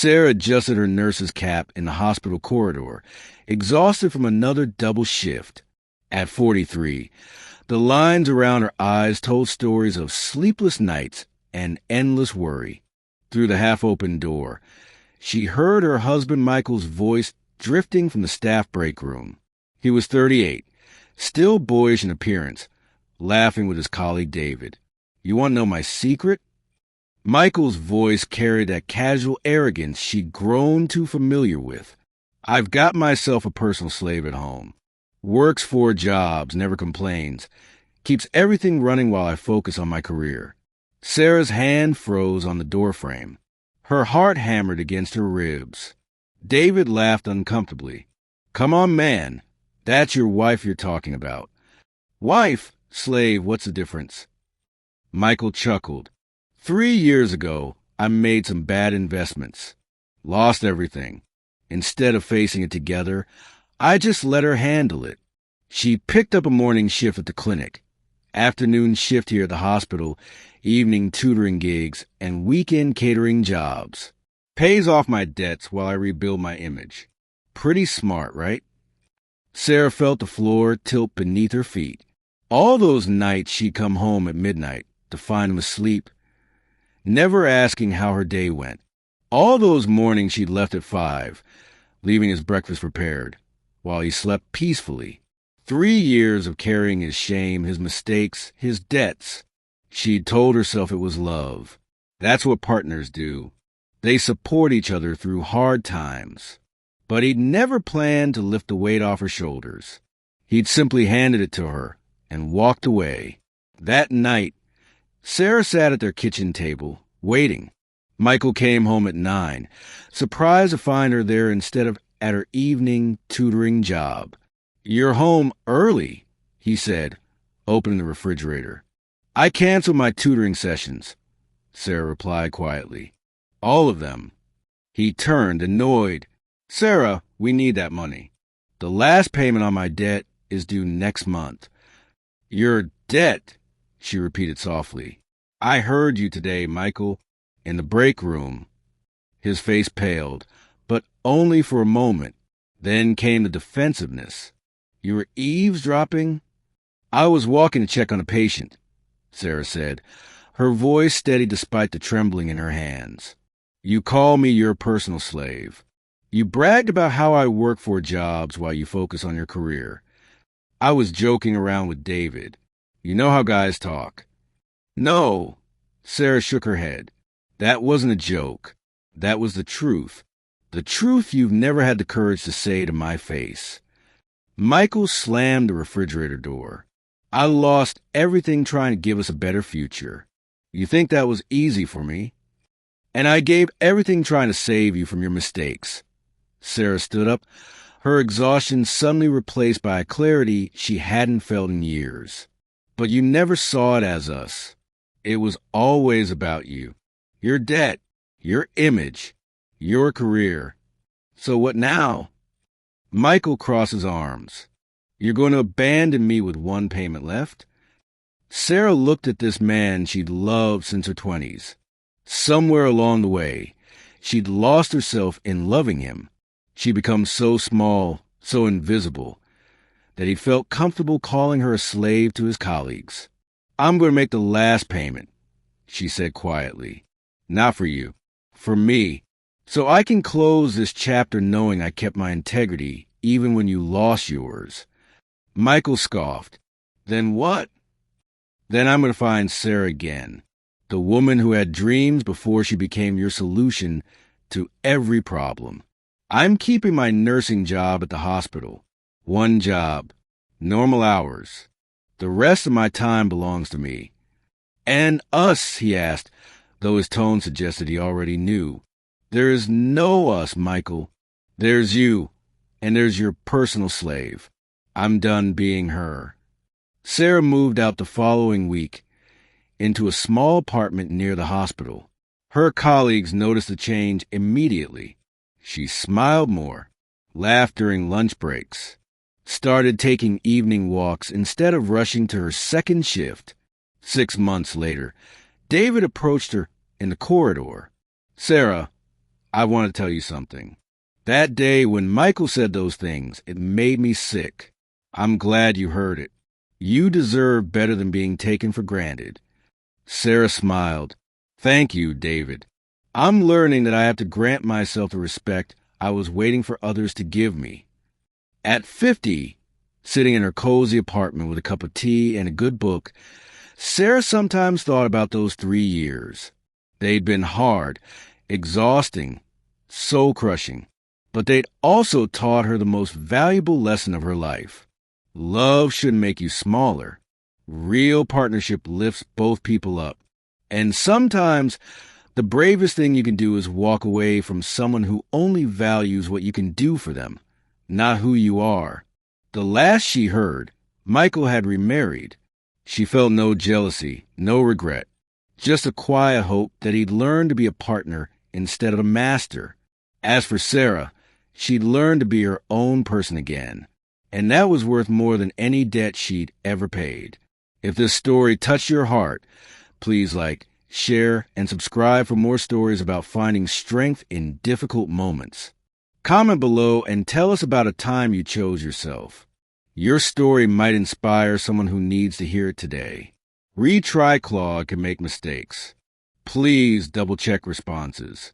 Sarah adjusted her nurse's cap in the hospital corridor, exhausted from another double shift. At 43, the lines around her eyes told stories of sleepless nights and endless worry. Through the half-open door, she heard her husband Michael's voice drifting from the staff break room. He was 38, still boyish in appearance, laughing with his colleague David. "You want to know my secret?" Michael's voice carried that casual arrogance she'd grown too familiar with. "I've got myself a personal slave at home. Works 4 jobs, never complains. Keeps everything running while I focus on my career." Sarah's hand froze on the doorframe. Her heart hammered against her ribs. David laughed uncomfortably. "Come on, man. That's your wife you're talking about." "Wife, slave, what's the difference?" Michael chuckled. 3 years ago, I made some bad investments. Lost everything. Instead of facing it together, I just let her handle it. She picked up a morning shift at the clinic, afternoon shift here at the hospital, evening tutoring gigs, and weekend catering jobs. Pays off my debts while I rebuild my image. Pretty smart, right? Sarah felt the floor tilt beneath her feet. All those nights she'd come home at midnight to find him asleep, never asking how her day went. All those mornings she'd left at 5, leaving his breakfast prepared, while he slept peacefully. 3 years of carrying his shame, his mistakes, his debts. She'd told herself it was love. That's what partners do. They support each other through hard times. But he'd never planned to lift the weight off her shoulders. He'd simply handed it to her and walked away. That night, Sarah sat at their kitchen table, waiting. Michael came home at 9, surprised to find her there instead of at her evening tutoring job. "You're home early," he said, opening the refrigerator. "I canceled my tutoring sessions," Sarah replied quietly. "All of them." He turned, annoyed. "Sarah, we need that money. The last payment on my debt is due next month." "Your debt?" she repeated softly. "I heard you today, Michael, in the break room." His face paled, but only for a moment. Then came the defensiveness. "You were eavesdropping?" "I was walking to check on a patient," Sarah said, her voice steady despite the trembling in her hands. "You call me your personal slave. You bragged about how I work 4 jobs while you focus on your career. I was joking around with David. You know how guys talk." "No," Sarah shook her head. "That wasn't a joke. That was the truth. The truth you've never had the courage to say to my face." Michael slammed the refrigerator door. "I lost everything trying to give us a better future. You think that was easy for me? And I gave everything trying to save you from your mistakes." Sarah stood up, her exhaustion suddenly replaced by a clarity she hadn't felt in years. "But you never saw it as us. It was always about you. Your debt, your image, your career. So what now?" Michael crossed his arms. "You're going to abandon me with 1 payment left?" Sarah looked at this man she'd loved since her 20s. Somewhere along the way, she'd lost herself in loving him. She'd become so small, so invisible, that he felt comfortable calling her a slave to his colleagues. "I'm going to make the last payment," she said quietly. "Not for you, for me. So I can close this chapter knowing I kept my integrity even when you lost yours." Michael scoffed. "Then what?" "Then I'm going to find Sarah again, the woman who had dreams before she became your solution to every problem. I'm keeping my nursing job at the hospital. 1 job, normal hours. The rest of my time belongs to me." "And us?" he asked, though his tone suggested he already knew. "There is no us, Michael. There's you, and there's your personal slave. I'm done being her." Sarah moved out the following week into a small apartment near the hospital. Her colleagues noticed the change immediately. She smiled more, laughed during lunch breaks, started taking evening walks instead of rushing to her second shift. 6 months later, David approached her in the corridor. "Sarah, I want to tell you something. That day when Michael said those things, it made me sick. I'm glad you heard it. You deserve better than being taken for granted." Sarah smiled. "Thank you, David. I'm learning that I have to grant myself the respect I was waiting for others to give me." At 50, sitting in her cozy apartment with a cup of tea and a good book, Sarah sometimes thought about those 3 years. They'd been hard, exhausting, soul-crushing, but they'd also taught her the most valuable lesson of her life. Love shouldn't make you smaller. Real partnership lifts both people up. And sometimes the bravest thing you can do is walk away from someone who only values what you can do for them, not who you are. The last she heard, Michael had remarried. She felt no jealousy, no regret, just a quiet hope that he'd learn to be a partner instead of a master. As for Sarah, she'd learned to be her own person again, and that was worth more than any debt she'd ever paid. If this story touched your heart, please like, share, and subscribe for more stories about finding strength in difficult moments. Comment below and tell us about a time you chose yourself. Your story might inspire someone who needs to hear it today. Retry Claude can make mistakes. Please double-check responses.